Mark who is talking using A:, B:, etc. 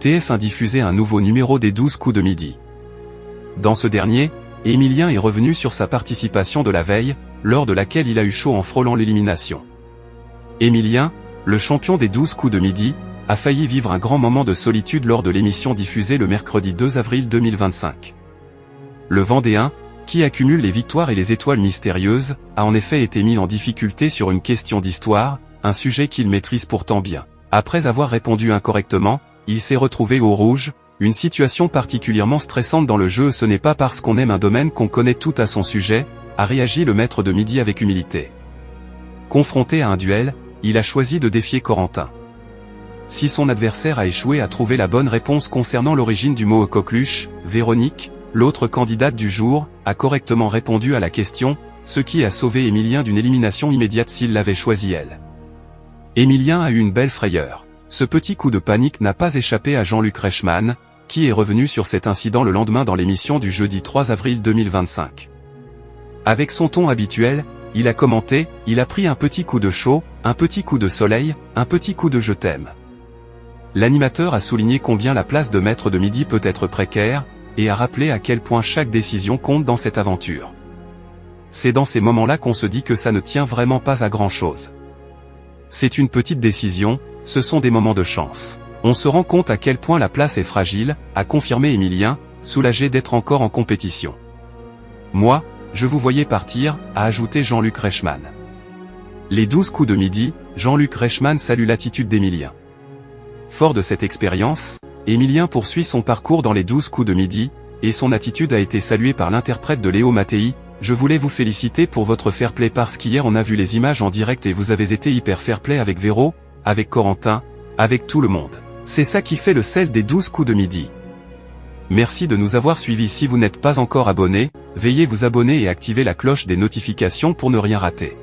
A: TF1 diffusait un nouveau numéro des 12 coups de midi. Dans ce dernier, Emilien est revenu sur sa participation de la veille, lors de laquelle il a eu chaud en frôlant l'élimination. Emilien, le champion des 12 coups de midi, a failli vivre un grand moment de solitude lors de l'émission diffusée le mercredi 2 avril 2025. Le Vendéen, qui accumule les victoires et les étoiles mystérieuses, a en effet été mis en difficulté sur une question d'histoire, un sujet qu'il maîtrise pourtant bien. Après avoir répondu incorrectement, il s'est retrouvé au rouge, une situation particulièrement stressante dans le jeu. Ce n'est pas parce qu'on aime un domaine qu'on connaît tout à son sujet, a réagi le maître de midi avec humilité. Confronté à un duel, il a choisi de défier Corentin. Si son adversaire a échoué à trouver la bonne réponse concernant l'origine du mot coqueluche, Véronique, l'autre candidate du jour, a correctement répondu à la question, ce qui a sauvé Emilien d'une élimination immédiate s'il l'avait choisi elle. Emilien a eu une belle frayeur. Ce petit coup de panique n'a pas échappé à Jean-Luc Reichmann, qui est revenu sur cet incident le lendemain dans l'émission du jeudi 3 avril 2025. Avec son ton habituel, il a commenté « Il a pris un petit coup de chaud, un petit coup de soleil, un petit coup de je t'aime ». L'animateur a souligné combien la place de maître de midi peut être précaire, et a rappelé à quel point chaque décision compte dans cette aventure. C'est dans ces moments-là qu'on se dit que ça ne tient vraiment pas à grand-chose. C'est une petite décision, ce sont des moments de chance. On se rend compte à quel point la place est fragile, a confirmé Emilien, soulagé d'être encore en compétition. Moi, je vous voyais partir, a ajouté Jean-Luc Reichmann. Les 12 coups de midi, Jean-Luc Reichmann salue l'attitude d'Emilien. Fort de cette expérience, Emilien poursuit son parcours dans les 12 coups de midi, et son attitude a été saluée par l'interprète de Léo Mattei. Je voulais vous féliciter pour votre fair play parce qu'hier on a vu les images en direct et vous avez été hyper fair play avec Véro, avec Corentin, avec tout le monde. C'est ça qui fait le sel des 12 coups de midi. Merci de nous avoir suivis. Si vous n'êtes pas encore abonné, veuillez vous abonner et activer la cloche des notifications pour ne rien rater.